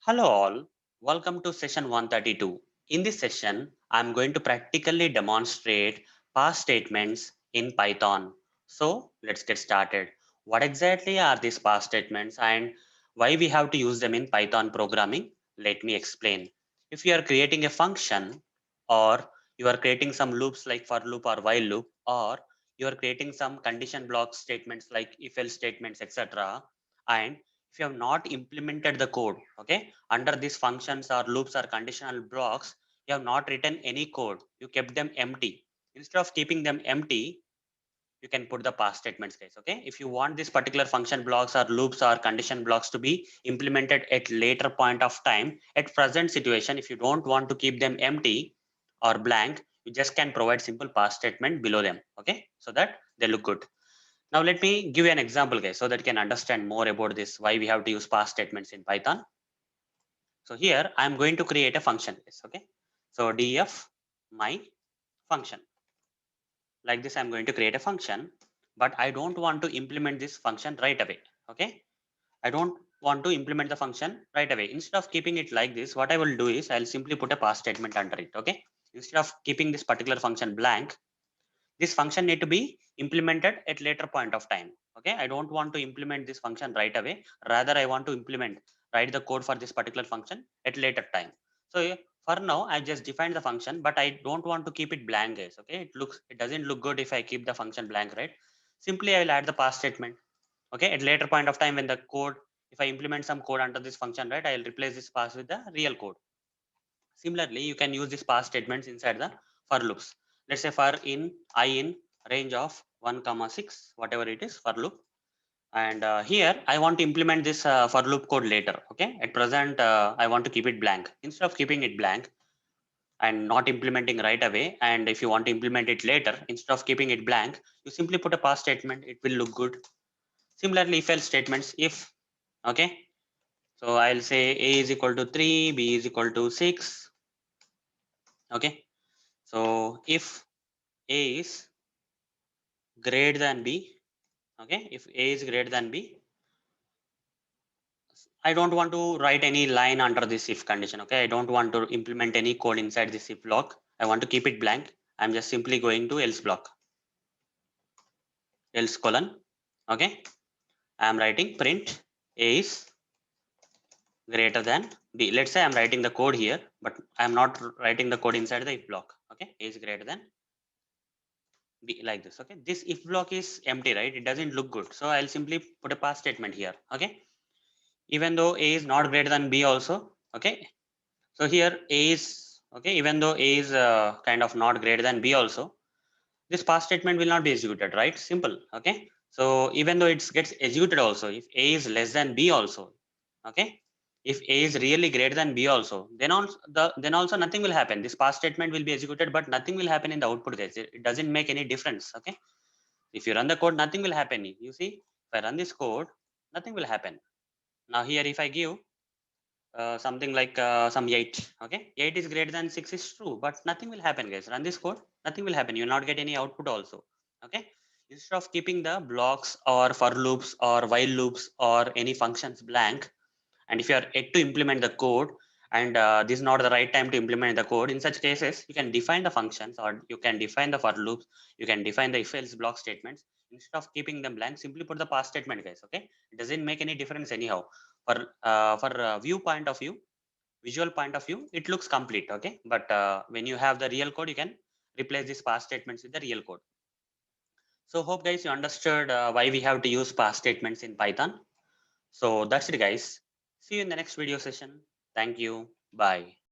Hello all, welcome to session 132. In this session, I'm going to practically demonstrate past statements in Python. So let's get started. What exactly are these past statements and why we have to use them in Python programming? Let me explain. If you are creating a function or you are creating some loops like for loop or while loop, or you are creating some condition block statements like if else statements, etc. And if you have not implemented the code, okay, under these functions or loops or conditional blocks, you have not written any code, you kept them empty. Instead of keeping them empty, you can put the past statements, guys. Okay, if you want this particular function blocks or loops or condition blocks to be implemented at later point of time, at present situation, if you don't want to keep them empty or blank, you just can provide simple past statement below them, okay, so that they look good. Now let me give you an example, guys, so that you can understand more about this, why we have to use past statements in Python. So here I'm going to create a function, guys, okay. So df my function. Like this, I'm going to create a function, but I don't want to implement this function right away, okay. I don't want to implement the function right away. Instead of keeping it like this, what I will do is I'll simply put a past statement under it, okay. Instead of keeping this particular function blank, this function need to be implemented at later point of time, okay. I don't want to implement this function right away, rather I want to write the code for this particular function at later time. So for now I just defined the function, but I don't want to keep it blank, guys, okay. It doesn't look good if I keep the function blank, right? Simply I will add the past statement, okay. At later point of time, when the code, if I implement some code under this function, right, I'll replace this pass with the real code. Similarly, you can use these past statements inside the for loops. Let's say for in I in range of 1 comma 6, whatever it is for loop. And here I want to implement this for loop code later. Okay. At present, I want to keep it blank. Instead of keeping it blank and not implementing right away, and if you want to implement it later, instead of keeping it blank, you simply put a past statement. It will look good. Similarly, if else statements, if, okay. So I'll say a is equal to 3, b is equal to 6. Okay. So if A is greater than B, okay, if A is greater than B, I don't want to write any line under this if condition, okay. I don't want to implement any code inside this if block. I want to keep it blank. I'm just simply going to else block, else colon, okay. I'm writing print A is greater than B. Let's say I'm writing the code here, but I'm not writing the code inside the if block, okay. A is greater than B, like this, okay. This if block is empty, right? It doesn't look good. So I'll simply put a pass statement here, okay. Even though A is not greater than B also, okay. So here A is, okay, even though A is kind of not greater than B also, this pass statement will not be executed, right? Simple, okay. So even though it gets executed also, if A is less than B also, okay, if A is really greater than B also, then also nothing will happen. This pass statement will be executed, but nothing will happen in the output, guys. It doesn't make any difference, okay. If you run the code, nothing will happen. You see, if I run this code, nothing will happen. Now here, if I give something like some 8, okay, 8 is greater than 6 is true, but nothing will happen, guys. Run this code, nothing will happen. You will not get any output also, okay. Instead of keeping the blocks or for loops or while loops or any functions blank, and if you are yet to implement the code, and this is not the right time to implement the code, in such cases you can define the functions, or you can define the for loops, you can define the if else block statements. Instead of keeping them blank, simply put the past statement, guys, okay. It doesn't make any difference anyhow. For view point of view, visual point of view, it looks complete, okay. But when you have the real code, you can replace these past statements with the real code. So hope, guys, you understood why we have to use past statements in Python. So that's it, guys. See you in the next video session. Thank you. Bye.